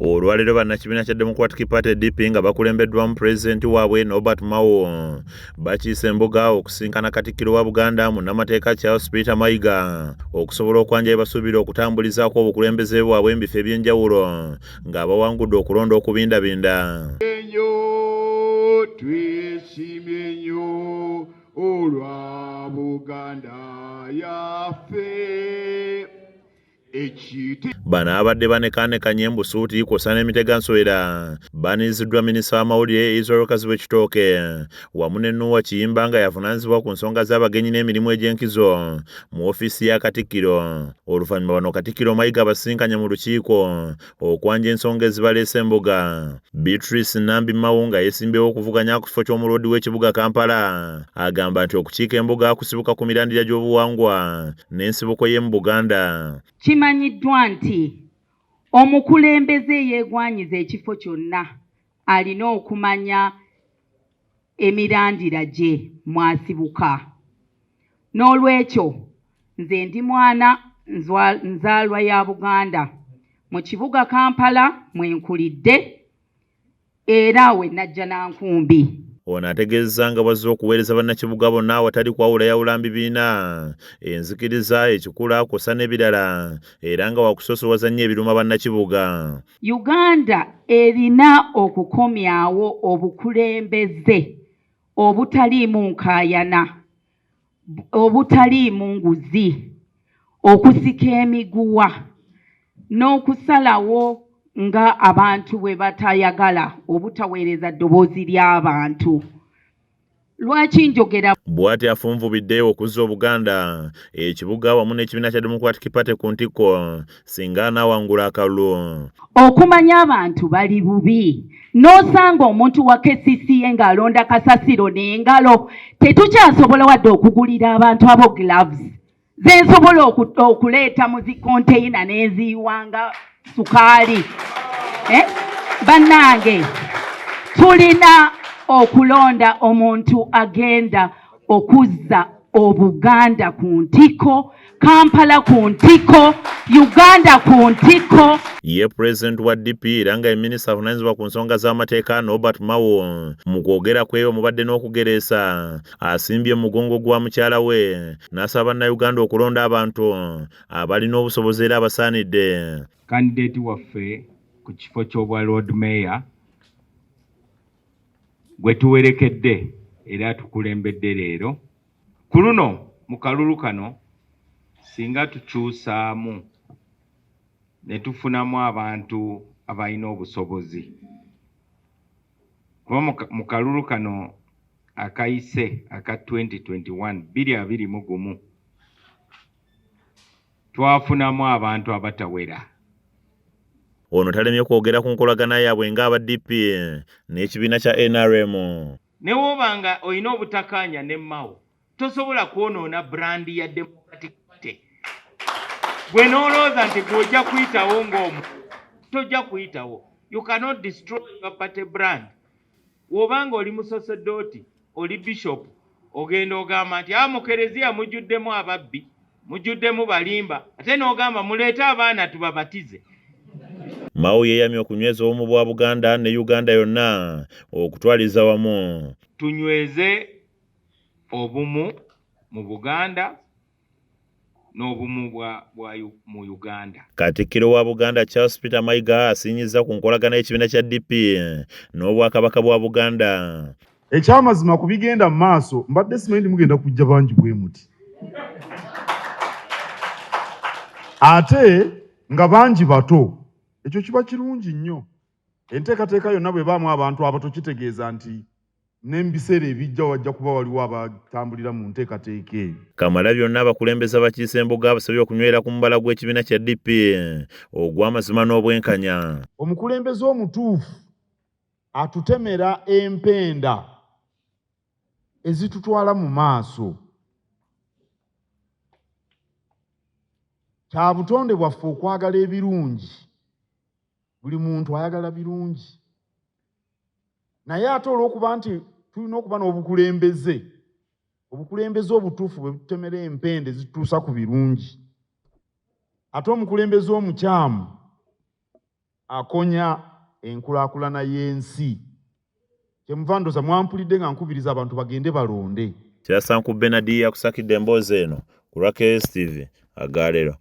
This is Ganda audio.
Olwaleero bannakibiina kya Democratic Party DP nga bakulembeddwamu pulezidenti waabwe Norbert Mao bakiise embuga okusinkana Katikkiro wa Buganda munnamateeka Charles Peter Mayiga okusobola okwanja bye basuubira okutambulizaako obukulembeze bwabwe mu bifo eby'enjawulo ng'abawangudde okulonda okubindabinda. Twesiimye nnyo olwa Buganda yaffe. Bano abadde banekanekanye embusuuti kw'ossa n'emitega nsowera baaniziddwa minisita w'amawulire Israel Kazibu Kitooke wamu ne Noah Kiyimba nga yavunaanyizibwa ku nsonga z'abagenyi n'emirimu egy'enkizo mu ofiisi ya Katikkiro. Oluvannyuma bano Katikkiro Mayiga abasinkanye mu lukiiko okwanja ensonga ezibaleese embuga. Beatrice Nambi Mao nga yeesimbyewo okuvuganya ku kifo ky'omulodi w'ekibuga Kampala agamba nti okukiika embuga kusibuka ku mirandira gy'obuwangwa n'ensibuko ye mu Buganda. Kimanyiddwa nti omukulembeze yeegwanyiza ekifo kyonna alina okumanya emirandira gye mwasibuka. N'olwekyo nze ndi mwana nzaalwa ya Buganda mu kibuga Kampala mwe nkulidde era we najja Nankumbi. Ono ategeezza nga bazze okuweereza bannakibuga bonna awatali kwawulayawula bibiina enzikiriza ekikula kw'ossa n'ebirala era nga wakusosowaza nnyo ebiruma bannakibuga. Uganda erina okukomyawo obukulembeze obutaliimu nkaayana, obutaliimu nguzi, okusika emiguwa n'okusalawo nga abantu bwe batayagala obutaweereza ddoboozi ly'abantu. Lwaki njogera bw'ati afunvubidde okuzza Obuganda ekibuga wamu n'ekibiina kya Democratic Party ku ntikko singa anaawangula akalulu. Okumanya abantu bali bubi n'osanga omuntu wa KCCA ng'alonda kasasiro n'engalo tetukyasobola wadde okugulira abantu abo gloves ze nsobola okuleeta mu zikonteyina n'eziyiwanga sukaali. Bannange tulina okulonda omuntu agenda okuzza Obuganda ku ntiko, Kampala ku ntiko, Uganda ku ntiko. Ye President wa DP era nga ye minisita avunaanyizibwa ku nsonga z'amateeka Norbert Mao mu kwogera kwe omubadde n'okugereesa asimbye mu mugongo gwa mukyala we n'asaba bannayuganda okulonda abantu abalina obusobozi era abasaanidde. Kandidate waffe ku kifo ky'obwa Lord Mayor gwe tuwerekedde era tukulembedde leero ku luno mu kalulu kano singa tukyusaamu ne tufunamu abantu abalina obusobozi. Kuba mu kalulu kano akayise aka 2021 2021 twafunamu abantu abatawera. Ono talemye kwogera ku nkolagana yaabwe ng'aba DP n'ekibiina kya NRM. Ne wobanga olina obutakkaanya ne Mao tosobola kwonoona brandi ya Democratic Party. Gwe n'olowooza nti gw'ojja kuyitawo ng'omu tojja kuyitawo. You cannot destroy your party brand. Wobanga oli musosodooti oli bishop ogenda ogamba nti mukereziya mujjuddemu ababbi mujjuddemu balimba ate n'ogamba muleete abaana tubabatize. Mao yeeyamye okunyweza obumu bwa Buganda ne Uganda yonna okutwaliza wamu. Tunyweze obumu mu Buganda n'obumu mu Uganda. Katikkiro wa Buganda Charles Peter Mayiga asinyiza ku nkolagana y'ekibiina kya DP n'obwakabaka bwa Buganda. Ekyamazima ku bigenda mu maaso mbadde simanyi mugenda kujja bangi bwe muti. Ate nga bangi bato. Ekyo kiba kirungi nnyo. Enteekateeka yonna bwe baamu abantu abato kitegeeza nti n'ebiseera ebijja wajja kuba waliwo abatambulira mu nteekateeka eyo. Kamalabyonna abakulembeze abakiise embuga basabye okunywera ku mubala gw'ekibiina kya DP ogw'amazima n'obwenkanya. Omukulembeze omutuufu atutemera empenda ezitutwala mu maaso. Kya butonde bwaffe okwagala ebirungi. Buli muntu ayagala birungi. Naye ate olw'okuba nti tulina okuba n'obukulembeze obutuufu bwe bututemera empende zituusa ku birungi. Ate omukulembeze omukyamu akonya enkulaakulana y'ensi. Kyemuva ndooza mwampulidde nga nkubiriza abantu bagende balonde. Kirasanku Benadi yakusakidde emboozi eno ku lwa KSTV Agalero.